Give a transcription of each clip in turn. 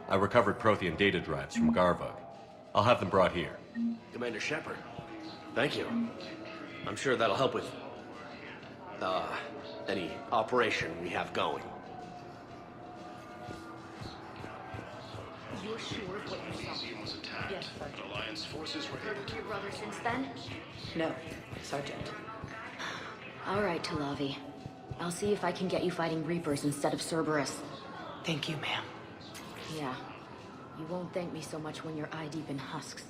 I recovered Prothean data drives from Garvug. I'll have them brought here. Commander Shepard, thank you. I'm sure that'll help with, any operation we have going. You're sure of what you saw? Was attacked. Yes, Sergeant. Alliance forces were Heard able of to... your brother since then? No, Sergeant. All right, Talavi. I'll see if I can get you fighting Reapers instead of Cerberus. Thank you, ma'am. Yeah. You won't thank me so much when you're eye-deep in husks.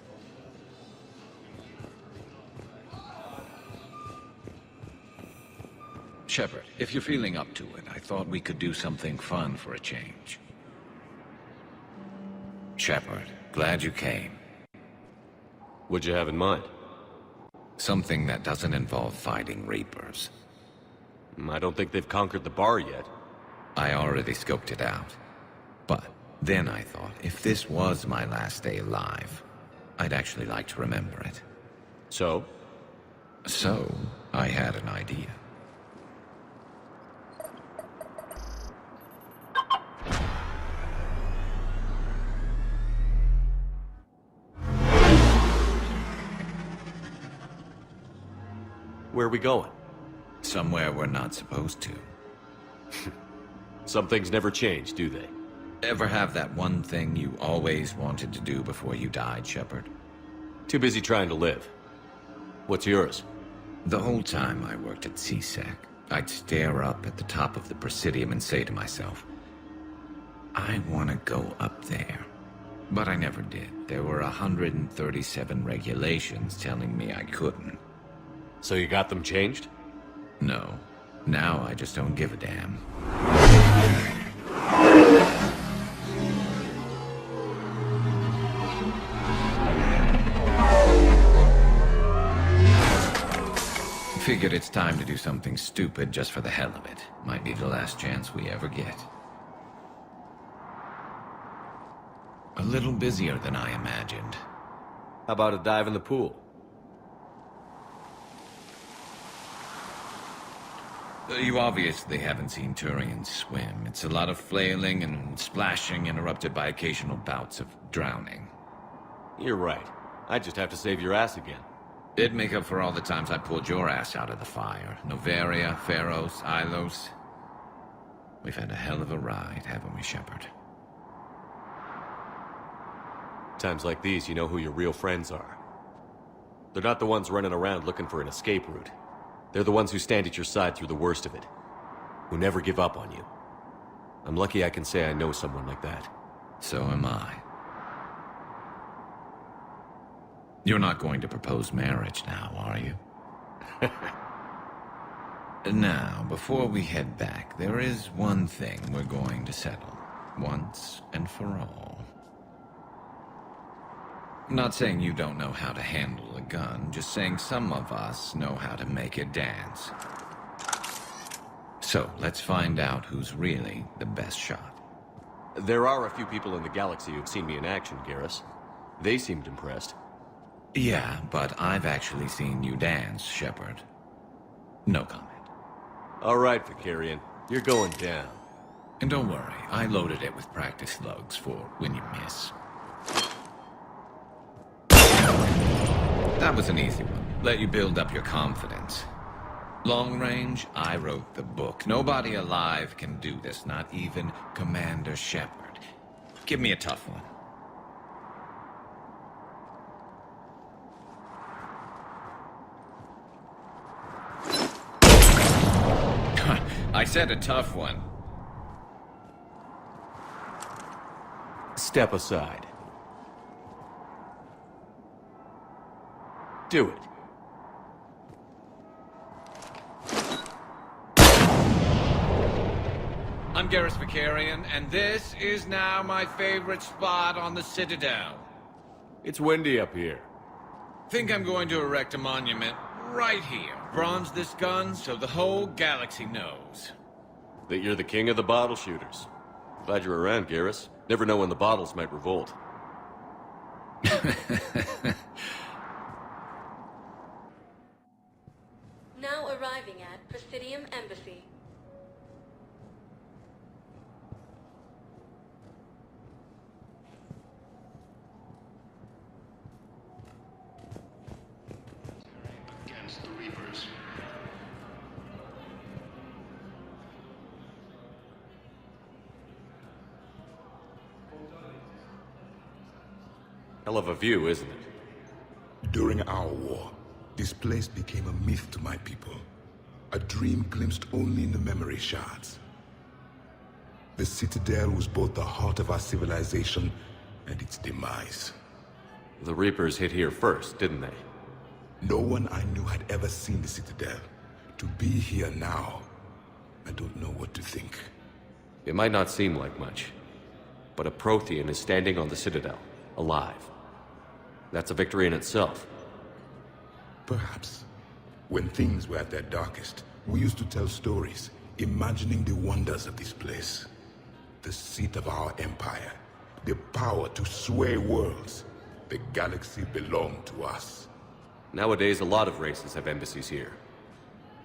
Shepard, if you're feeling up to it, I thought we could do something fun for a change. Shepard, glad you came. What'd you have in mind? Something that doesn't involve fighting Reapers. I don't think they've conquered the bar yet. I already scoped it out. But then I thought, if this was my last day alive, I'd actually like to remember it. So? So, I had an idea. Where are we going? Somewhere we're not supposed to. Some things never change, do they? Ever have that one thing you always wanted to do before you died, Shepard? Too busy trying to live. What's yours? The whole time I worked at CSEC, I'd stare up at the top of the Presidium and say to myself, I want to go up there. But I never did. There were 137 regulations telling me I couldn't. So you got them changed? No. Now I just don't give a damn. Figured it's time to do something stupid just for the hell of it. Might be the last chance we ever get. A little busier than I imagined. How about a dive in the pool? You obviously haven't seen Turians swim. It's a lot of flailing and splashing interrupted by occasional bouts of drowning. You're right. I just have to save your ass again. It'd make up for all the times I pulled your ass out of the fire. Noveria, Pharos, Ilos. We've had a hell of a ride, haven't we, Shepard? Times like these, you know who your real friends are. They're not the ones running around looking for an escape route. They're the ones who stand at your side through the worst of it. Who never give up on you. I'm lucky I can say I know someone like that. So am I. You're not going to propose marriage now, are you? Now, before we head back, there is one thing we're going to settle. Once and for all. I'm not saying you don't know how to handle a gun, just saying some of us know how to make it dance. So, let's find out who's really the best shot. There are a few people in the galaxy who've seen me in action, Garrus. They seemed impressed. Yeah, but I've actually seen you dance, Shepard. No comment. All right, Vicarian. You're going down. And don't worry, I loaded it with practice slugs for when you miss. That was an easy one. Let you build up your confidence. Long range, I wrote the book. Nobody alive can do this, not even Commander Shepard. Give me a tough one. I said a tough one. Step aside. Do it. I'm Garrus Vicarian, and this is now my favorite spot on the Citadel. It's windy up here. Think I'm going to erect a monument right here. Bronze this gun so the whole galaxy knows. That you're the king of the bottle shooters. Glad you're around, Garrus. Never know when the bottles might revolt. Now arriving at Presidium Embassy. Hell of a view, isn't it? During our war, this place became a myth to my people. A dream glimpsed only in the memory shards. The citadel was both the heart of our civilization and its demise. The Reapers hit here first, didn't they? No one I knew had ever seen the citadel. To be here now, I don't know what to think. It might not seem like much, but a Prothean is standing on the citadel, alive. That's a victory in itself. Perhaps. When things were at their darkest, we used to tell stories, imagining the wonders of this place. The seat of our empire, the power to sway worlds. The galaxy belonged to us. Nowadays, a lot of races have embassies here.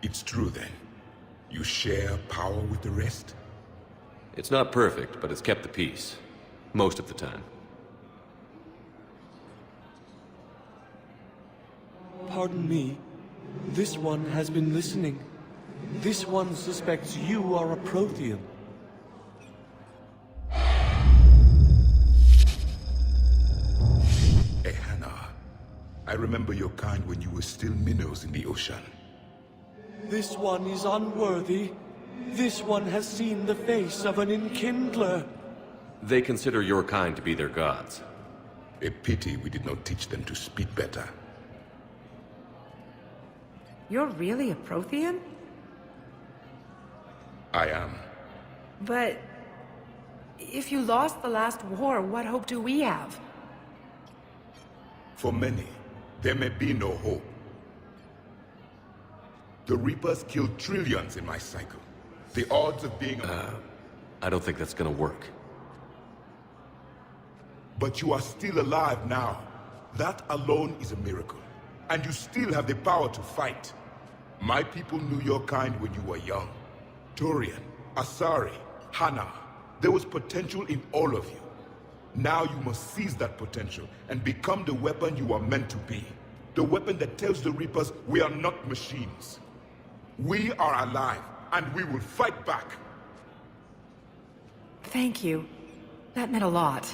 It's true then. You share power with the rest? It's not perfect, but it's kept the peace. Most of the time. Pardon me. This one has been listening. This one suspects you are a Prothean. Hannah, I remember your kind when you were still minnows in the ocean. This one is unworthy. This one has seen the face of an enkindler. They consider your kind to be their gods. A pity we did not teach them to speak better. You're really a Prothean? I am. But if you lost the last war, what hope do we have? For many, there may be no hope. The Reapers killed trillions in my cycle. The odds of being I don't think that's gonna work. But you are still alive now. That alone is a miracle. And you still have the power to fight. My people knew your kind when you were young. Turian, Asari, Hana. There was potential in all of you. Now you must seize that potential and become the weapon you are meant to be. The weapon that tells the Reapers we are not machines. We are alive, and we will fight back. Thank you. That meant a lot.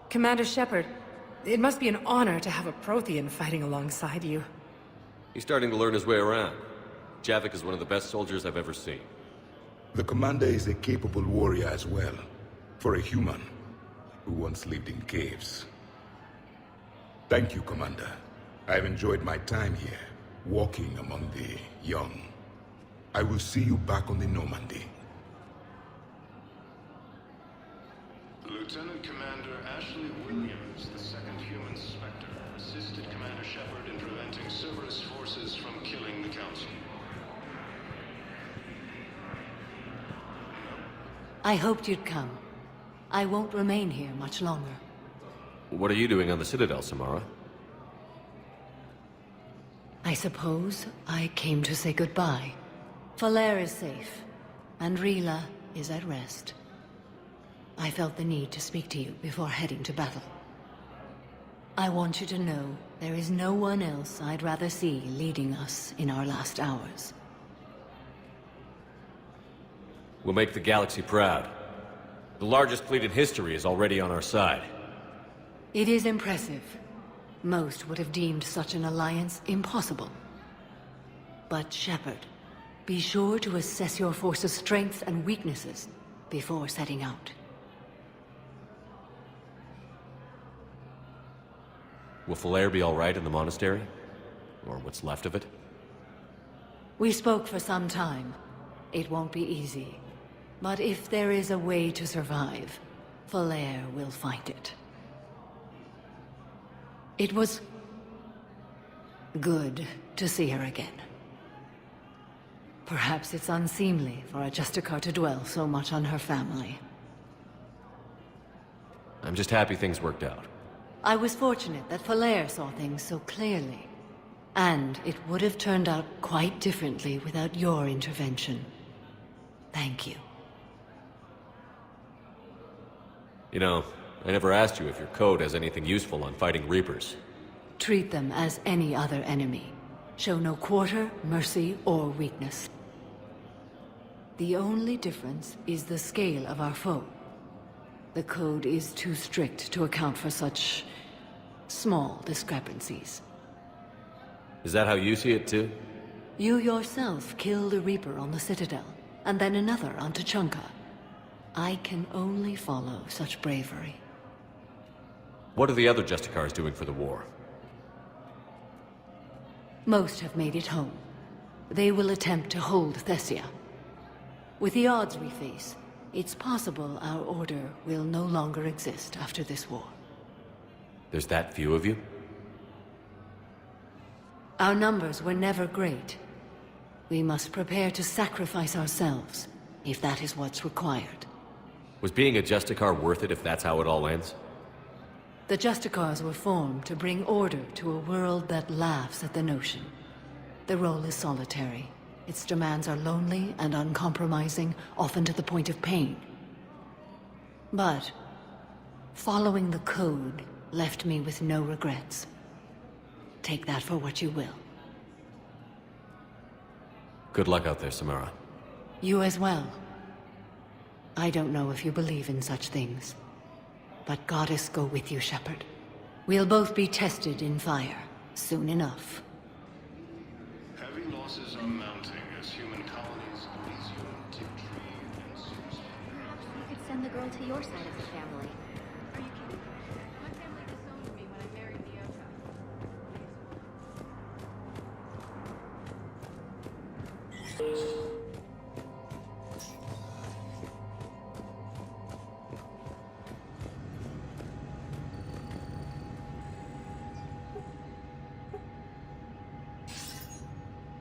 Commander Shepard, it must be an honor to have a Prothean fighting alongside you. He's starting to learn his way around. Javik is one of the best soldiers I've ever seen. The commander is a capable warrior as well. For a human who once lived in caves. Thank you, Commander. I've enjoyed my time here, walking among the young. I will see you back on the Normandy. Lieutenant Commander Ashley Williams, the second human Spectre, assisted Commander Shepard in preventing Cerberus forces from killing the Council. I hoped you'd come. I won't remain here much longer. What are you doing on the Citadel, Samara? I suppose I came to say goodbye. Falair is safe, and Rila is at rest. I felt the need to speak to you before heading to battle. I want you to know there is no one else I'd rather see leading us in our last hours. We'll make the galaxy proud. The largest fleet in history is already on our side. It is impressive. Most would have deemed such an alliance impossible. But Shepard, be sure to assess your force's strengths and weaknesses before setting out. Will Falair be all right in the monastery? Or what's left of it? We spoke for some time. It won't be easy. But if there is a way to survive, Falair will find it. It was good to see her again. Perhaps it's unseemly for a Justicar to dwell so much on her family. I'm just happy things worked out. I was fortunate that Falair saw things so clearly. And it would have turned out quite differently without your intervention. Thank you. You know, I never asked you if your code has anything useful on fighting Reapers. Treat them as any other enemy. Show no quarter, mercy, or weakness. The only difference is the scale of our foe. The code is too strict to account for such small discrepancies. Is that how you see it, too? You yourself killed a Reaper on the Citadel, and then another on Tuchanka. I can only follow such bravery. What are the other Justicars doing for the war? Most have made it home. They will attempt to hold Thessia. With the odds we face, it's possible our order will no longer exist after this war. There's that few of you? Our numbers were never great. We must prepare to sacrifice ourselves, if that is what's required. Was being a Justicar worth it if that's how it all ends? The Justicars were formed to bring order to a world that laughs at the notion. The role is solitary. Its demands are lonely and uncompromising, often to the point of pain. But following the code left me with no regrets. Take that for what you will. Good luck out there, Samara. You as well. I don't know if you believe in such things, but Goddess go with you, Shepard. We'll both be tested in fire, soon enough. Heavy losses are mounting as human colonies resume to retrieve and source. Perhaps we could send the girl to your side of the family. Are you kidding? My family disowned me when I married Nyota.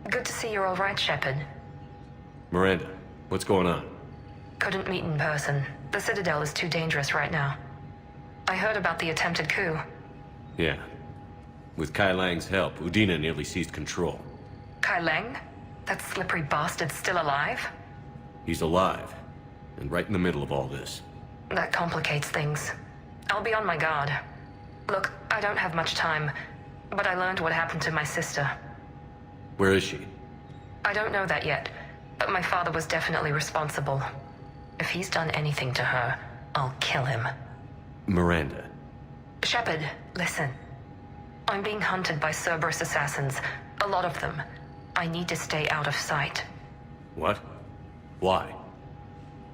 Good to see you're all right, Shepard. Miranda, what's going on? Couldn't meet in person. The Citadel is too dangerous right now. I heard about the attempted coup. Yeah. With Kai Lang's help, Udina nearly seized control. Kai Lang? That slippery bastard's still alive? He's alive, and right in the middle of all this. That complicates things. I'll be on my guard. Look, I don't have much time, but I learned what happened to my sister. Where is she? I don't know that yet, but my father was definitely responsible. If he's done anything to her, I'll kill him. Miranda. Shepard, listen. I'm being hunted by Cerberus assassins. A lot of them. I need to stay out of sight. What? Why?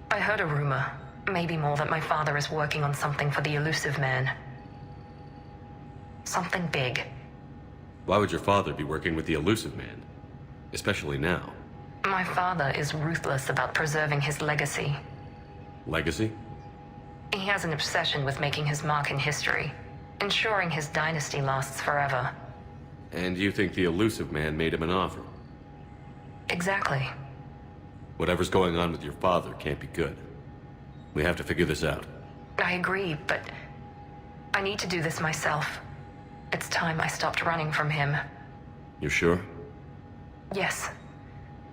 I heard a rumor, maybe more, that my father is working on something for the Elusive Man. Something big. Why would your father be working with the Elusive Man? Especially now. My father is ruthless about preserving his legacy. Legacy? He has an obsession with making his mark in history, ensuring his dynasty lasts forever. And you think the Elusive Man made him an offer? Exactly. Whatever's going on with your father can't be good. We have to figure this out. I agree, but I need to do this myself. It's time I stopped running from him. You're sure? Yes.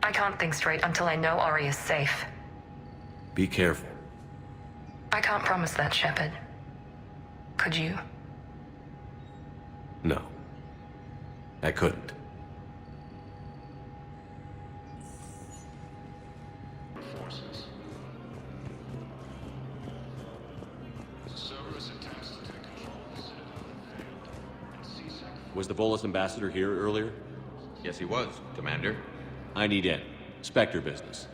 I can't think straight until I know Ori is safe. Be careful. I can't promise that, Shepard. Could you? No. I couldn't. Forces. Cerberus attempts to take control of the Citadel failed, and CSEC. Was the Volus ambassador here earlier? Yes, he was, Commander. I need in. Spectre business.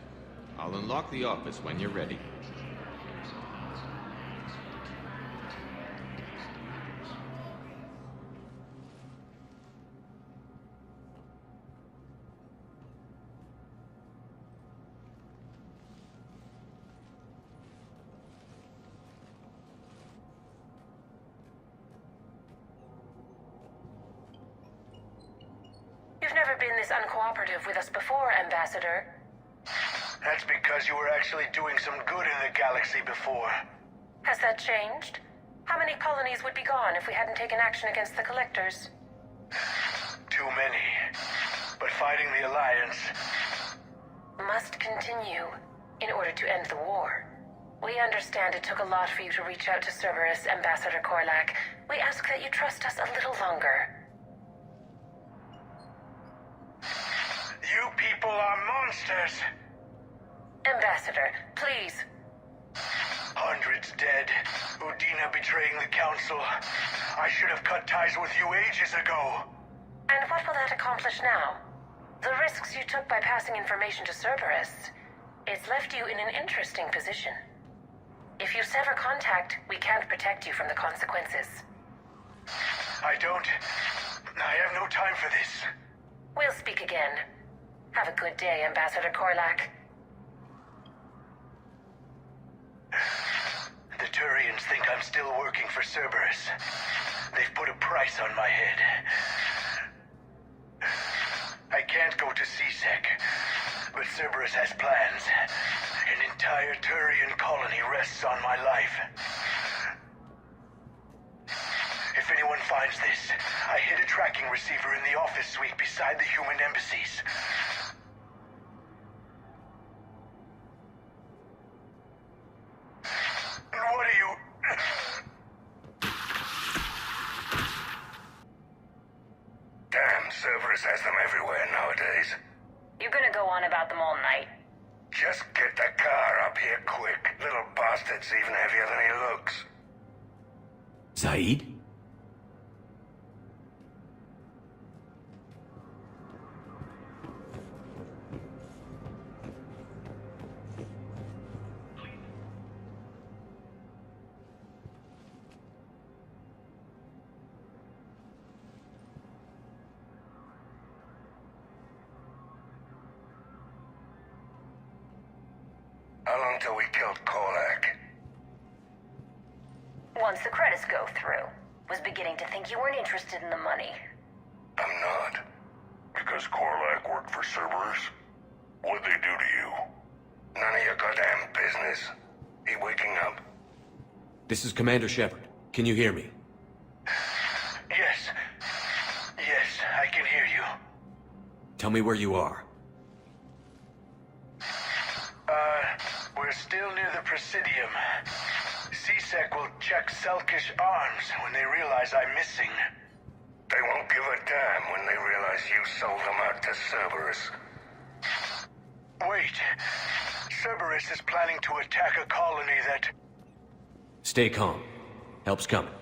I'll unlock the office when you're ready. You've never been this uncooperative with us before, Ambassador. That's because you were actually doing some good in the galaxy before. Has that changed? How many colonies would be gone if we hadn't taken action against the Collectors? Too many. But fighting the Alliance... must continue in order to end the war. We understand it took a lot for you to reach out to Cerberus, Ambassador Korlak. We ask that you trust us a little longer. You people are monsters! Ambassador, please. hundreds dead, Udina betraying the Council. I should have cut ties with you ages ago. And what will that accomplish now? The risks you took by passing information to Cerberus, it's left you in an interesting position. If you sever contact, we can't protect you from the consequences. I have no time for this. We'll speak again. Have a good day, Ambassador Korlak. The Turians think I'm still working for Cerberus. They've put a price on my head. I can't go to CSEC, but Cerberus has plans. An entire Turian colony rests on my life. If anyone finds this, I hid a tracking receiver in the office suite beside the human embassies. What are you... Damn, Cerberus has them everywhere nowadays. You're gonna go on about them all night. Just get the car up here quick. Little bastard's even heavier than he looks. Zaid? How long till we killed Korlak? Once the credits go through. Was beginning to think you weren't interested in the money. I'm not. Because Korlak worked for Cerberus? What'd they do to you? None of your goddamn business. He waking up? This is Commander Shepard. Can you hear me? Yes. Yes, I can hear you. Tell me where you are. We're still near the Presidium. CSEC will check Selkish arms when they realize I'm missing. They won't give a damn when they realize you sold them out to Cerberus. Wait. Cerberus is planning to attack a colony that... Stay calm. Help's coming.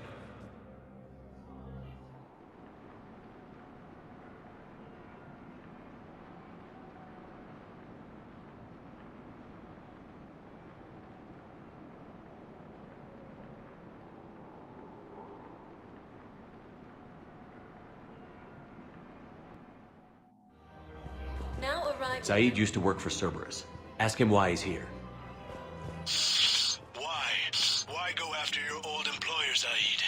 Now arriving. Zaid used to work for Cerberus. Ask him why he's here. Why? Why go after your old employer, Zaid?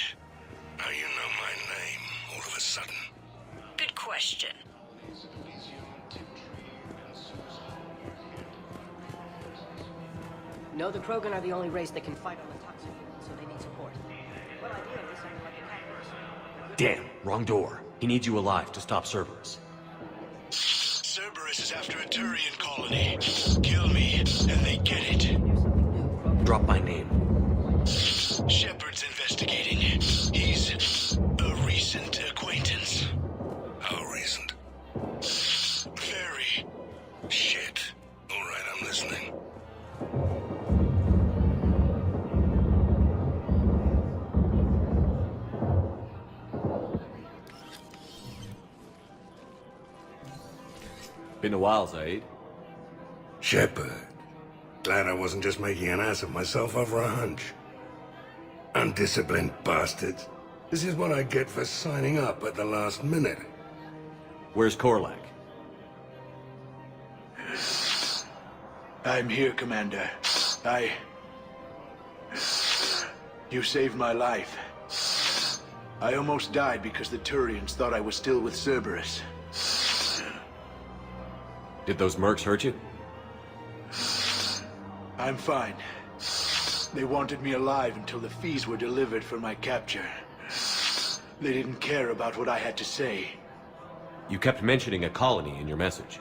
Now you know my name, all of a sudden. Good question. No, the Krogan are the only race that can fight on the toxic world, so they need support. But ideally, something like a Congress. Damn, wrong door. He needs you alive to stop Cerberus. Cerberus is after a Turian colony. Kill me, and they get it. Drop my name. Shepard's investigating. He's a recent acquaintance. How recent? Very. Shit. All right, I'm listening. Been a while, Zaid. Shepard. Glad I wasn't just making an ass of myself over a hunch. Undisciplined bastards. This is what I get for signing up at the last minute. Where's Korlak? I'm here, Commander. You saved my life. I almost died because the Turians thought I was still with Cerberus. Did those mercs hurt you? I'm fine. They wanted me alive until the fees were delivered for my capture. They didn't care about what I had to say. You kept mentioning a colony in your message.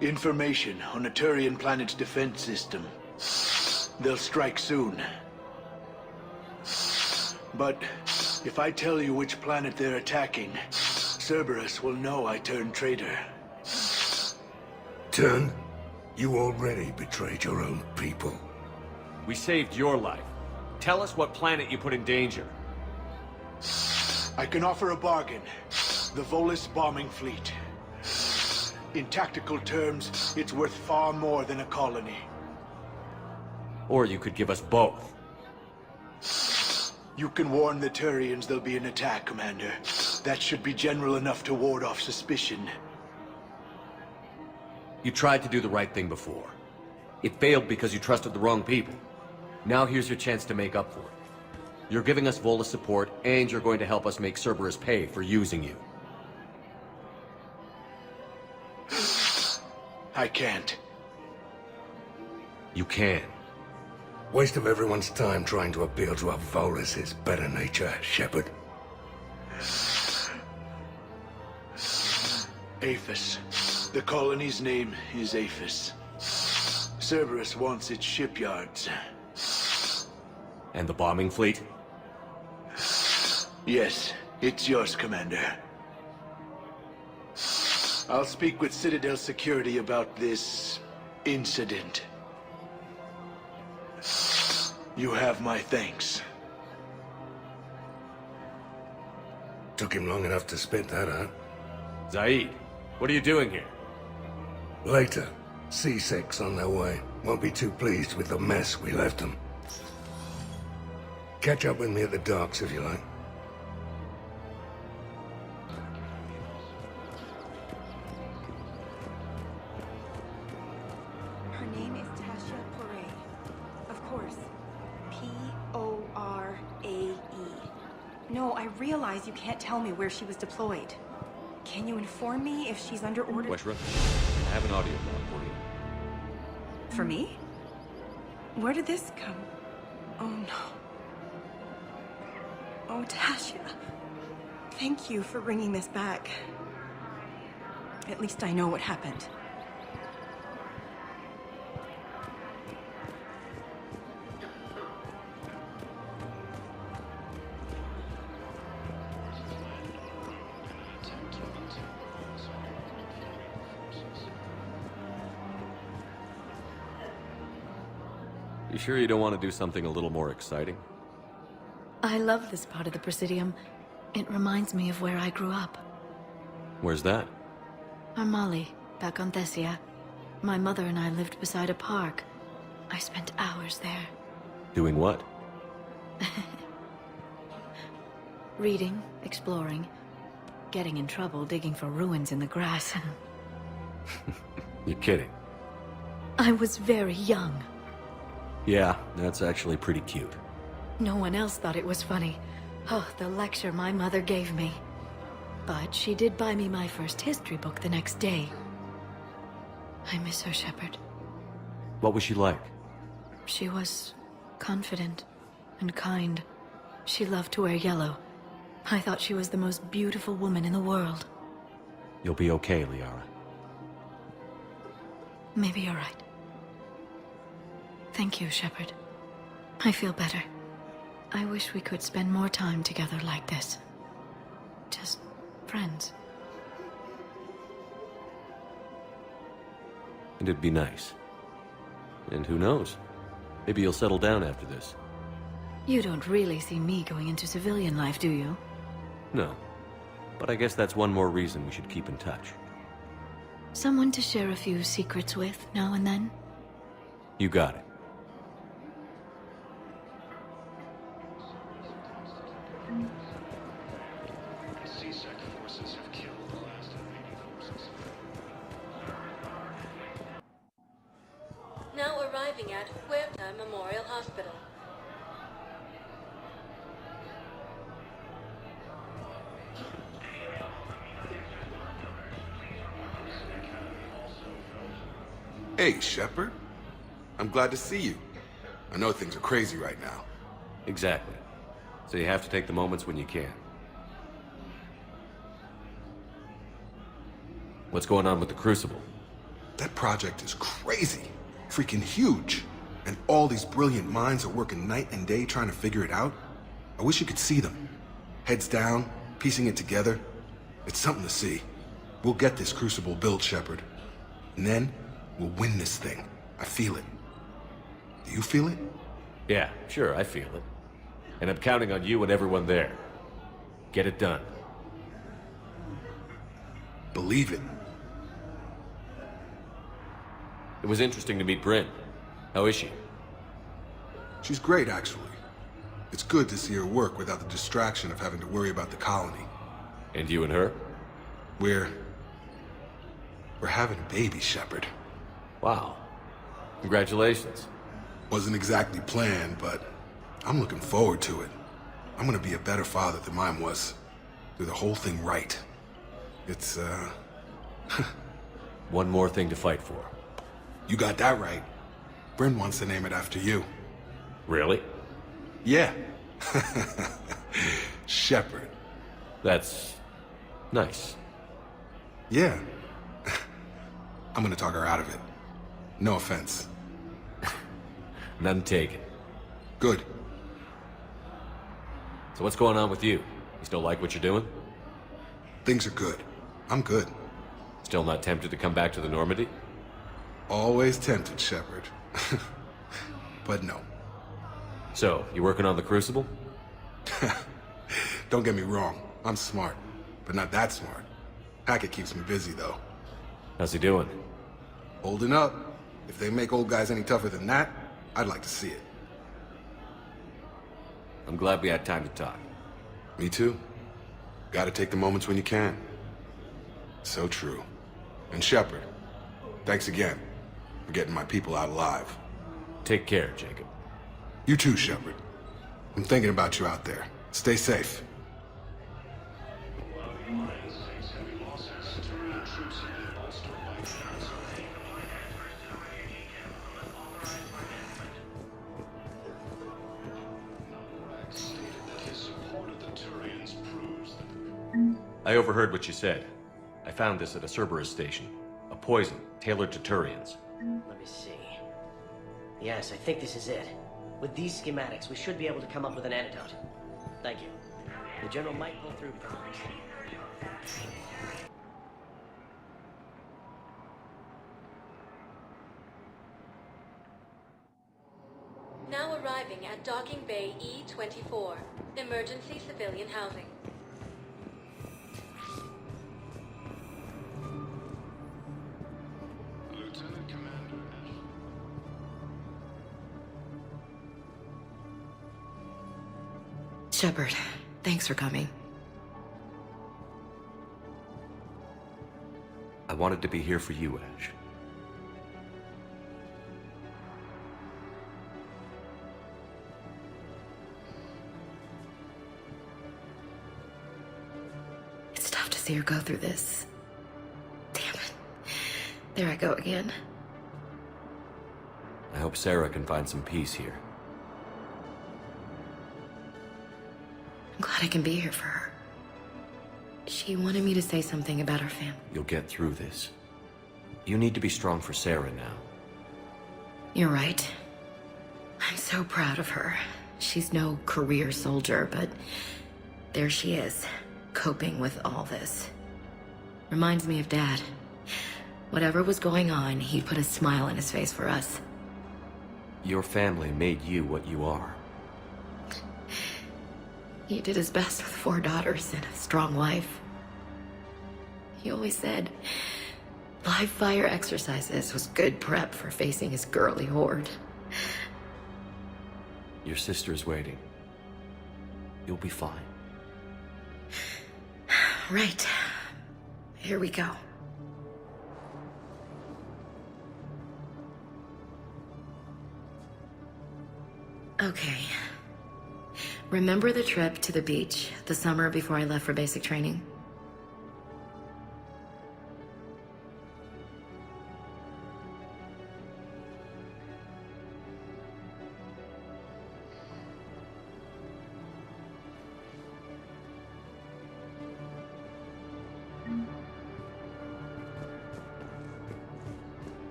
Information on a Turian planet's defense system. They'll strike soon. But if I tell you which planet they're attacking, Cerberus will know I turned traitor. Turned? You already betrayed your own people. We saved your life. Tell us what planet you put in danger. I can offer a bargain. The Volus bombing fleet. In tactical terms, it's worth far more than a colony. Or you could give us both. You can warn the Turians there'll be an attack, Commander. That should be general enough to ward off suspicion. You tried to do the right thing before. It failed because you trusted the wrong people. Now here's your chance to make up for it. You're giving us Volus support, and you're going to help us make Cerberus pay for using you. I can't. You can. Waste of everyone's time trying to appeal to a Volus' better nature, Shepard. Aphis. The colony's name is Aphis. Cerberus wants its shipyards. And the bombing fleet? Yes, it's yours, Commander. I'll speak with Citadel security about this incident. You have my thanks. Took him long enough to spit that out. Zaid, what are you doing here? Later, C6 on their way. Won't be too pleased with the mess we left them. Catch up with me at the docks if you like. Her name is Tasha Poray. Of course. P-O-R-A-E. No, I realize you can't tell me where she was deployed. Can you inform me if she's under order? Weshra, I have an audio log for you. For me? Where did this come? Oh no. Oh, Tasha. Thank you for bringing this back. At least I know what happened. You sure you don't want to do something a little more exciting? I love this part of the Presidium. It reminds me of where I grew up. Where's that? Armali, back on Thessia. My mother and I lived beside a park. I spent hours there. Doing what? Reading, exploring, getting in trouble digging for ruins in the grass. You're kidding. I was very young. Yeah, that's actually pretty cute. No one else thought it was funny. Oh, the lecture my mother gave me. But she did buy me my first history book the next day. I miss her, Shepard. What was she like? She was confident and kind. She loved to wear yellow. I thought she was the most beautiful woman in the world. You'll be okay, Liara. Maybe you're right. Thank you, Shepard. I feel better. I wish we could spend more time together like this. Just friends. And it'd be nice. And who knows? Maybe you'll settle down after this. You don't really see me going into civilian life, do you? No. But I guess that's one more reason we should keep in touch. Someone to share a few secrets with now and then? You got it. Now arriving at Huerta Memorial Hospital. Hey, Shepard. I'm glad to see you. I know things are crazy right now. Exactly. So you have to take the moments when you can. What's going on with the Crucible? That project is crazy. Freaking huge. And all these brilliant minds are working night and day trying to figure it out. I wish you could see them. Heads down, piecing it together. It's something to see. We'll get this Crucible built, Shepard. And then, we'll win this thing. I feel it. Do you feel it? Yeah, sure, I feel it. And I'm counting on you and everyone there. Get it done. Believe it. It was interesting to meet Bryn. How is she? She's great, actually. It's good to see her work without the distraction of having to worry about the colony. And you and her? We're having a baby, Shepard. Wow. Congratulations. Wasn't exactly planned, but I'm looking forward to it. I'm gonna be a better father than mine was. Do the whole thing right. It's, One more thing to fight for. You got that right. Bryn wants to name it after you. Really? Yeah. Shepard. That's... nice. Yeah. I'm gonna talk her out of it. No offense. None taken. Good. So what's going on with you? You still like what you're doing? Things are good. I'm good. Still not tempted to come back to the Normandy? Always tempted, Shepard. But no. So, you working on the Crucible? Don't get me wrong. I'm smart, but not that smart. Hackett keeps me busy, though. How's he doing? Holding up. If they make old guys any tougher than that, I'd like to see it. I'm glad we had time to talk. Me too. Gotta take the moments when you can. So true. And Shepard, thanks again for getting my people out alive. Take care, Jacob. You too, Shepard. I'm thinking about you out there. Stay safe. I overheard what you said. I found this at a Cerberus station. A poison tailored to Turians. Let me see. Yes, I think this is it. With these schematics, we should be able to come up with an antidote. Thank you. The General might pull through before we... Now arriving at Docking Bay E24, emergency civilian housing. Lieutenant Commander Shepard, thanks for coming. I wanted to be here for you, Ash. It's tough to see her go through this. Damn it. There I go again. I hope Sarah can find some peace here. I'm glad I can be here for her. She wanted me to say something about her family. You'll get through this. You need to be strong for Sarah now. You're right. I'm so proud of her. She's no career soldier, but there she is, coping with all this. Reminds me of Dad. Whatever was going on, he put a smile on his face for us. Your family made you what you are. He did his best with 4 daughters and a strong wife. He always said live fire exercises was good prep for facing his girly horde. Your sister's waiting. You'll be fine. Right. Here we go. Okay. Remember the trip to the beach the summer before I left for basic training?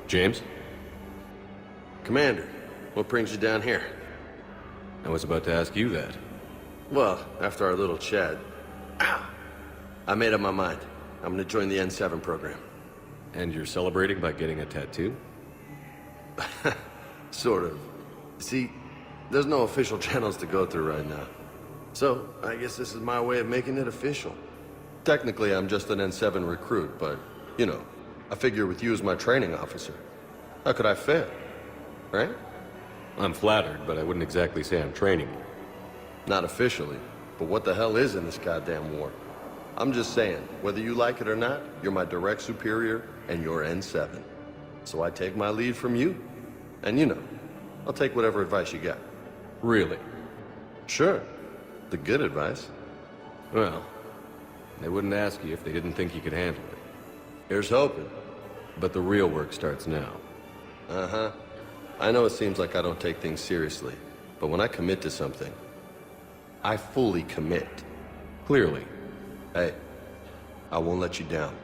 James? Commander, what brings you down here? I was about to ask you that. Well, after our little chat... Ow! I made up my mind. I'm gonna join the N7 program. And you're celebrating by getting a tattoo? Sort of. See, there's no official channels to go through right now. So, I guess this is my way of making it official. Technically, I'm just an N7 recruit, but, you know, I figure with you as my training officer, how could I fail? Right? I'm flattered, but I wouldn't exactly say I'm training you. Not officially, but what the hell is in this goddamn war? I'm just saying, whether you like it or not, you're my direct superior, and you're N7. So I take my lead from you, and you know, I'll take whatever advice you got. Really? Sure. The good advice. Well, they wouldn't ask you if they didn't think you could handle it. Here's hoping. But the real work starts now. Uh-huh. I know it seems like I don't take things seriously, but when I commit to something, I fully commit. Clearly. Hey, I won't let you down.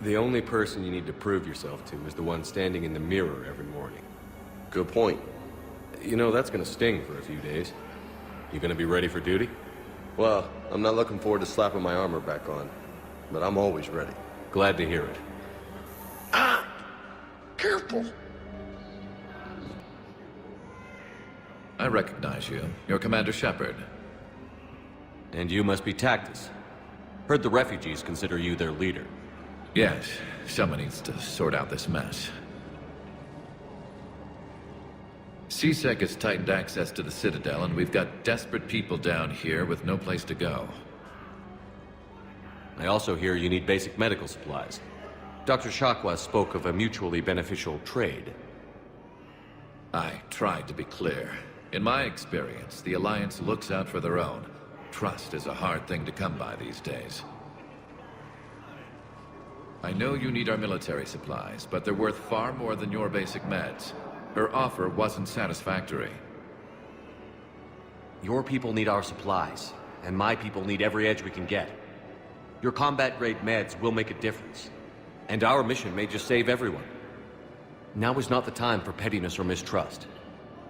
The only person you need to prove yourself to is the one standing in the mirror every morning. Good point. You know, that's gonna sting for a few days. You gonna be ready for duty? Well, I'm not looking forward to slapping my armor back on, but I'm always ready. Glad to hear it. Ah! Careful! I recognize you. You're Commander Shepard. And you must be Tactus. Heard the refugees consider you their leader. Yes, someone needs to sort out this mess. CSEC has tightened access to the Citadel, and we've got desperate people down here with no place to go. I also hear you need basic medical supplies. Dr. Shakwa spoke of a mutually beneficial trade. I tried to be clear. In my experience, the Alliance looks out for their own. Trust is a hard thing to come by these days. I know you need our military supplies, but they're worth far more than your basic meds. Her offer wasn't satisfactory. Your people need our supplies, and my people need every edge we can get. Your combat-grade meds will make a difference, and our mission may just save everyone. Now is not the time for pettiness or mistrust.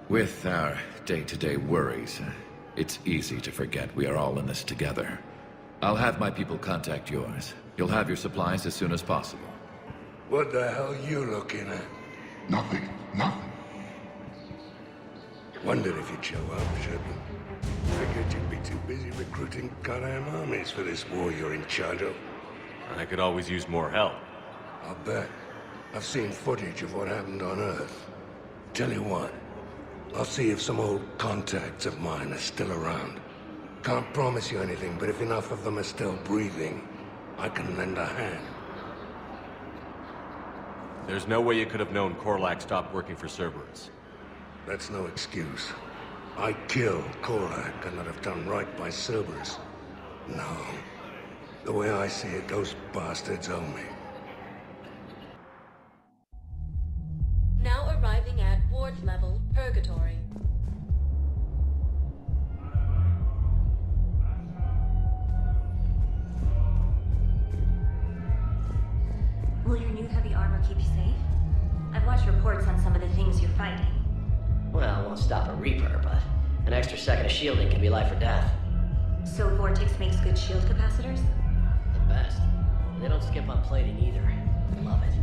With our day-to-day worries, it's easy to forget we are all in this together. I'll have my people contact yours. You'll have your supplies as soon as possible. What the hell you looking at? Nothing. Wondered if you'd show up, Shepard. Figured you'd be too busy recruiting goddamn armies for this war you're in charge of. I could always use more help. I'll bet. I've seen footage of what happened on Earth. Tell you what, I'll see if some old contacts of mine are still around. Can't promise you anything, but if enough of them are still breathing, I can lend a hand. There's no way you could have known Korlak stopped working for Cerberus. That's no excuse. I killed Korlak and I'd have done right by Cerberus. No. The way I see it, those bastards owe me. Now arriving at ward level Purgatory. Will your new heavy armor keep you safe? I've watched reports on some of the things you're fighting. Well, it won't stop a Reaper, but an extra second of shielding can be life or death. So Vortex makes good shield capacitors? The best. They don't skip on plating either. Love it.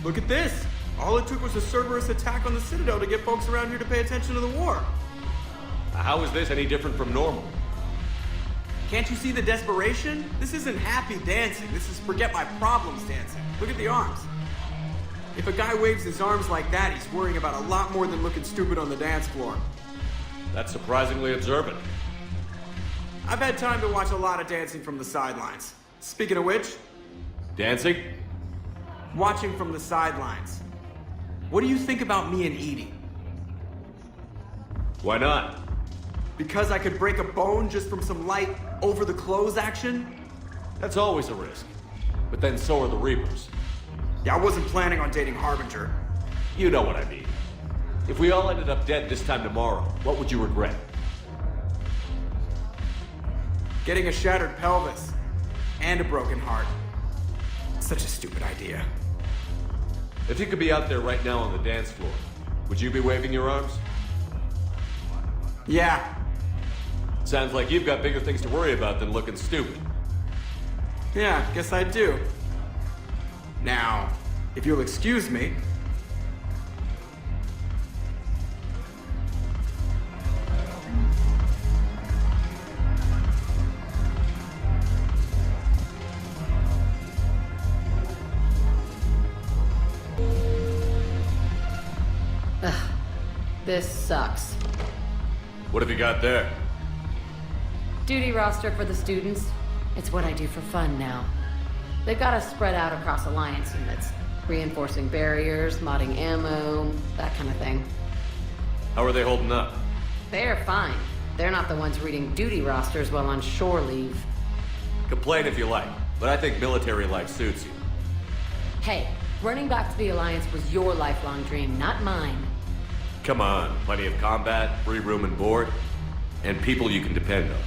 Look at this! All it took was a Cerberus attack on the Citadel to get folks around here to pay attention to the war. How is this any different from normal? Can't you see the desperation? This isn't happy dancing. This is forget my problems dancing. Look at the arms. If a guy waves his arms like that, he's worrying about a lot more than looking stupid on the dance floor. That's surprisingly observant. I've had time to watch a lot of dancing from the sidelines. Speaking of which... Dancing? Watching from the sidelines. What do you think about me and Edie? Why not? Because I could break a bone just from some light over-the-clothes action? That's always a risk. But then so are the Reapers. Yeah, I wasn't planning on dating Harbinger. You know what I mean. If we all ended up dead this time tomorrow, what would you regret? Getting a shattered pelvis. And a broken heart. Such a stupid idea. If you could be out there right now on the dance floor, would you be waving your arms? Yeah. Sounds like you've got bigger things to worry about than looking stupid. Yeah, guess I do. Now, if you'll excuse me. Ugh, this sucks. What have you got there? Duty roster for the students. It's what I do for fun now. They've got us spread out across Alliance units. Reinforcing barriers, modding ammo, that kind of thing. How are they holding up? They're fine. They're not the ones reading duty rosters while on shore leave. Complain if you like, but I think military life suits you. Hey, running back to the Alliance was your lifelong dream, not mine. Come on, plenty of combat, free room and board, and people you can depend on.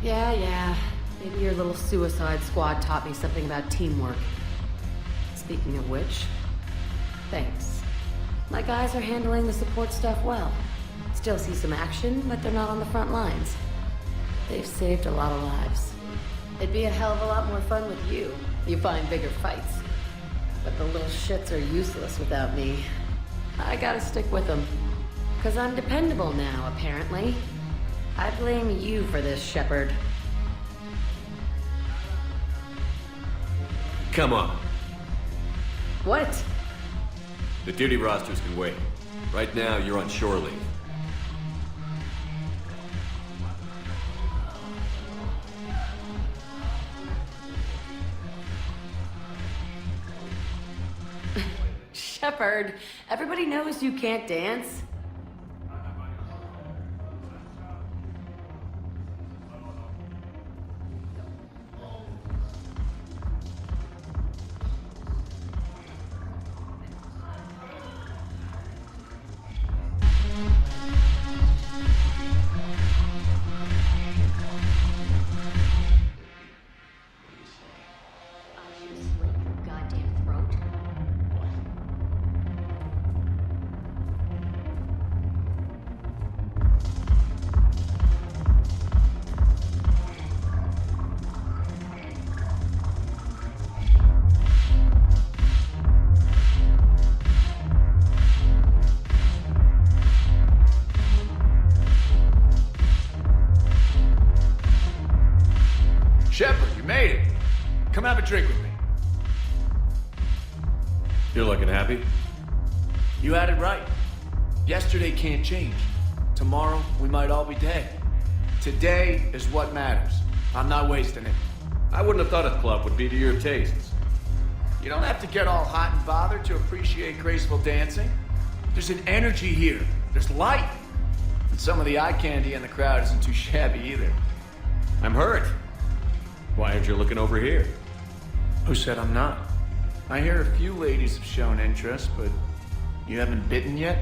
Yeah. Maybe your little suicide squad taught me something about teamwork. Speaking of which, thanks. My guys are handling the support stuff well. Still see some action, but they're not on the front lines. They've saved a lot of lives. It'd be a hell of a lot more fun with you. You find bigger fights. But the little shits are useless without me. I gotta stick with them. 'Cause I'm dependable now, apparently. I blame you for this, Shepard. Come on. What? The duty rosters can wait. Right now, you're on shore leave. Shepard, everybody knows you can't dance. Shepard, you made it. Come have a drink with me. You're looking happy? You had it right. Yesterday can't change. Tomorrow, we might all be dead. Today is what matters. I'm not wasting it. I wouldn't have thought a club would be to your tastes. You don't have to get all hot and bothered to appreciate graceful dancing. There's an energy here. There's light. And some of the eye candy in the crowd isn't too shabby either. I'm hurt. Why aren't you looking over here? Who said I'm not? I hear a few ladies have shown interest, but you haven't bitten yet?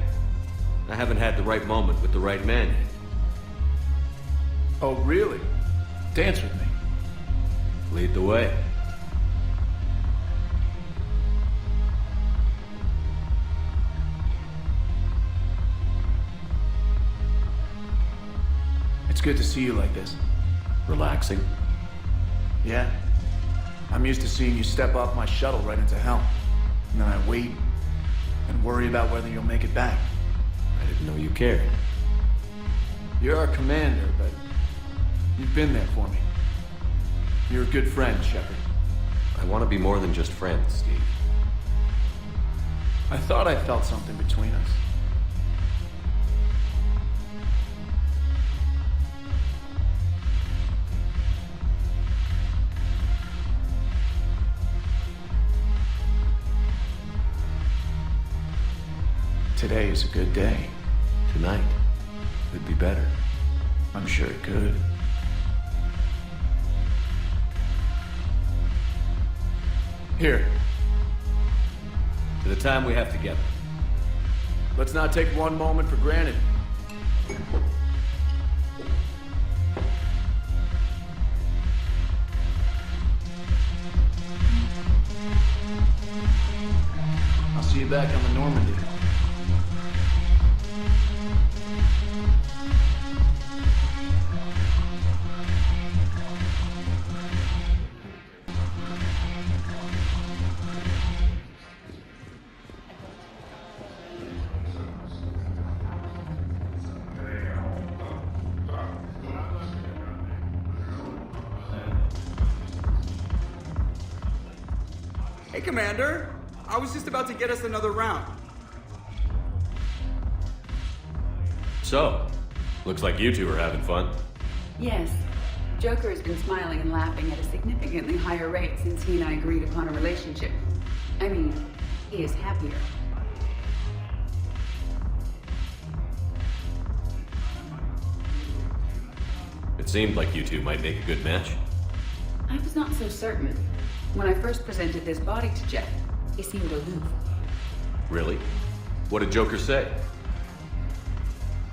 I haven't had the right moment with the right man yet. Oh, really? Dance with me. Lead the way. It's good to see you like this. Relaxing. Yeah. I'm used to seeing you step off my shuttle right into hell. And then I wait and worry about whether you'll make it back. I didn't know you cared. You're our commander, but you've been there for me. You're a good friend, Shepard. I want to be more than just friends, Steve. I thought I felt something between us. Today is a good day. Tonight could be better. I'm sure it could. Here. To the time we have together. Let's not take one moment for granted. I'll see you back on the Normandy. Hey, Commander. I was just about to get us another round. So, looks like you two are having fun. Yes. Joker has been smiling and laughing at a significantly higher rate since he and I agreed upon a relationship. I mean, he is happier. It seemed like you two might make a good match. I was not so certain. When I first presented this body to Jeff, he seemed aloof. Really? What did Joker say?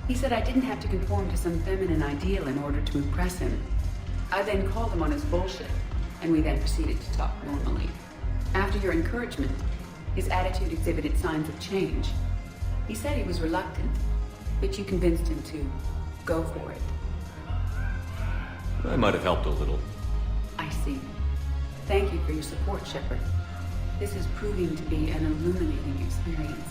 He said I didn't have to conform to some feminine ideal in order to impress him. I then called him on his bullshit, and we then proceeded to talk normally. After your encouragement, his attitude exhibited signs of change. He said he was reluctant, but you convinced him to go for it. I might have helped a little. I see. Thank you for your support, Shepard. This is proving to be an illuminating experience.